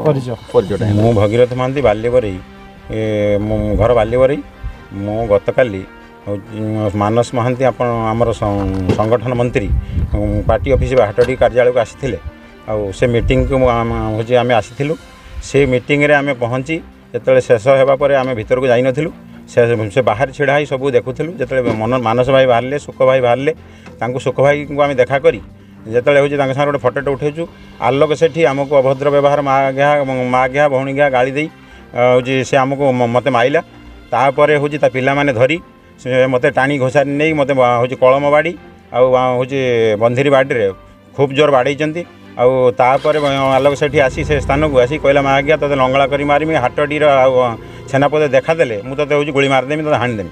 मु भगीरथ महांती बालीवरई घर बालीवरई मु गतकाली मानस महांती आमर संगठन मंत्री पार्टी ऑफिस हाटडी कार्यालय को आसी से मीटिंग को हूँ आम आसीलु से मीटिंग रे आम पहुँची जो शेष होगापर आम भीतर को जाइन से बाहर छिड़ा ही सब देखुलु जो मानस भाई बाहर सुख भाई बाहर सुख भाई को आम देखा करी जिते हूँ सागर गोटे फटोटे उठेचु आलोक सेठी आमको अभद्र व्यवहार माँ घिया भौणी घिया गाड़ी दे हूँ से आमको मत माइला तापर हूँ पिला माने धरी मत टाणी घोषारी नहीं मत हूँ कलम बाड़ी हूँ बंधीरी बाड़ी खूब जोर बाड़े आउे आलोक सेठी आसी से स्थान को आसी कहला माँ घिया ते लंगला कर मारमी हाटडीर छेनापद देखादेले मुझे हूँ गोली मारदेमी तो हाणीदेमी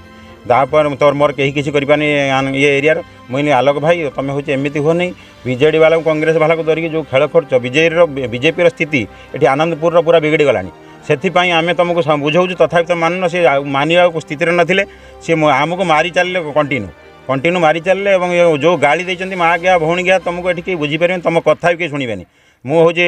तापर तोर मोर कहीं किसी करपानी ये एरिया मुझे आलोक भाई तुम हूँ एमती हो नहीं बीजेडी वाला कांग्रेस वाला को धरिकी जो खेल खर्च बीजेपी स्थिति ये आनंदपुर पूरा बिगड़ी गलानी से आम तुमको बुझाऊँ तथा तुम मान सी मानवा स्थित नथिले सी आमको मारी चलले कंटिन्यू मारी चलले जो गाड़ी देते माँ गया भौणी गया तुमको ये कहीं बुझीपारे तुम कथा भी कहीं शुणबेनि मुझे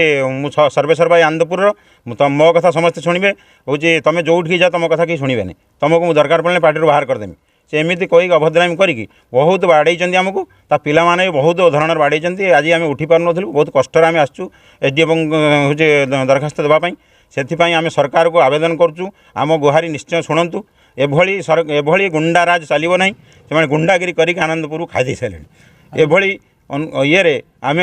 सर्वेश्वर भाई आनंदपुर मो कथा समस्ते शुणे हूँ तुम जोठी जा तुम कथा कहीं शुणबेनि तुमको दरकार पड़े पार्टी बाहर करदेमी से एमती कहीक अभद्रामी करके बहुत बाड़े आमको ता पिला माने बहुत धरण बाड़े आज आम उठी पार नु बहुत कष्ट आम आसचु एसडीएम हूँ दरखास्त देवाई से आम सरकार को आवेदन करुँ आम गुहारी निश्चय शुणु एभली गुंडाराज चलो ना से गुंडागिरी करके आनंदपुर खाई सारे एभली ये आम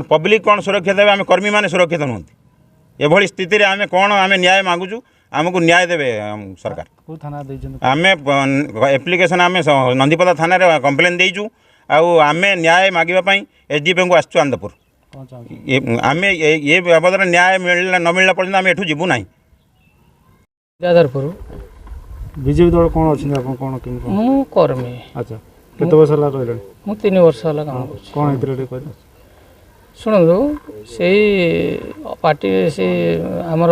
पब्लिक कौन सुरक्षा देवे आम कर्मी मैंने सुरक्षित नुहति एभली स्थित आम कौन आम न्याय मागुचु आमको न्याय देवे सरकार आम एप्लिकेशन आम नंदीपदा थाना कंप्लेन देचु आम न्याय मांगापी एसडीएम को आसचु आनंदपुर आम ये बाबद न्याय मिलना न मिलना पर्यटन आम एठू जीवु ना बीजेपी दल कौन अच्छे कौन मु कर्मी अच्छा केते वर्ष होला रहले मु 3 वर्ष होला काम करछ कौन इतरे कहले शुणु से पार्टी से आमर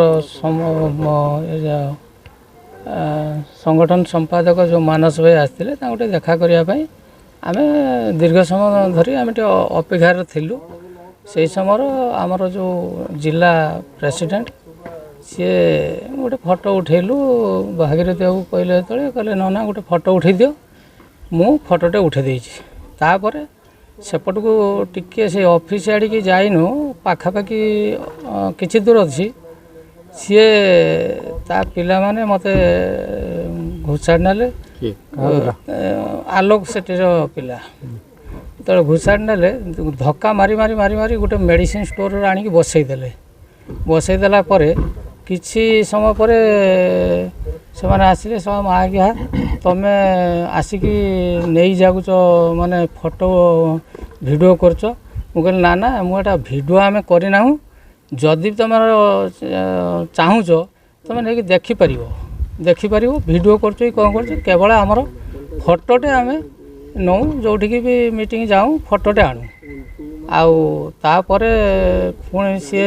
संगठन संपादक जो मानस भाई आसते गोटे देखा करने आम दीर्घ समय धरी आम अपेक्षार थिलु से समय आमर जो जिला प्रेसिडेंट सी गोटे फोटो उठेलु भागीरथी बाबू कहले कहले ना गोटे फोटो उठे दियो मु फोटोटे उठे देछि तापर सेपट को टिके से ऑफिस आड़ की जाइनु पाखापाखि किछि दूर अच्छी सी ता पिला माने मते घुसाड़ नाले आलोक सेठीर पिला तो घुसाड़ नाले धक्का मारी मारी मारी मारी गोटे मेडिसिन स्टोर आनिक बसईदेला किछि समय पर से आसिले सब माँ गया तमें आसिकी नहीं जागुच माने फोटो वीडियो करछ मुझे ना ना मुझे वीडियो आम करना जदि तुम चाहूच तुम नहीं देखिपर वीडियो कर कौन कर केवल आमर फोटोटे आम नौ जोठिकी भी मीटिंग जाऊँ फोटोटे आणु आउे पुणी सी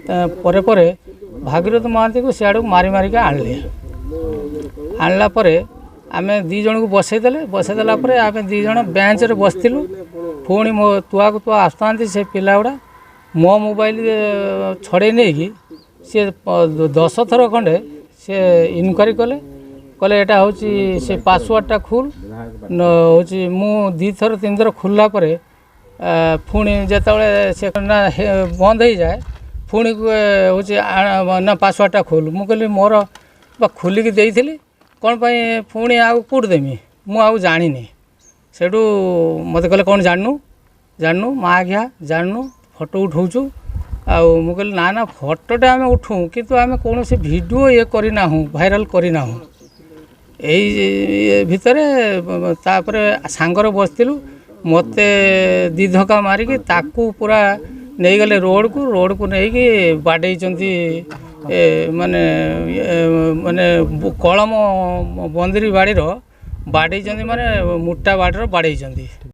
पर भागीरथ महांती को सियाड़ को मारी मारिका आणला आम दी जन को बसईदेला आम दी जन बेंच रे बसलु पुणी मो तुआ को तुआ आसता से पिला गुड़ा मो मोबाइल छड़े नहीं कि सी 10 थर खंडे सी इनक्वारी कले एटा हूँ से पासवर्डटा खुल हूँ मु 2 थर 3 थर खुलला पुणी जिते से बंद हो जाए पुणी हूँ ना पासवर्डटा खुल मु कहली मोर खोलिकी देइथिली कौन पाई पुणी आउ कौट देमी मु आउ जानी सेठू मत कहले कौन जानू माँ घिया जानू फोटो उठाऊँ आउ कहली ना ना फोटोटा आम उठू किंतु आम कौन से वीडियो ये करना भाइराल करना यही भितर तापर सांगर बसलु मत 2 धक्का मारिकी ताकू पूरा नहीं गले रोड को नहीं कि बाडे माने माने कलम बंदरी बाड़ीर बाड़े माने मुटा बाड़ीर बाड़े।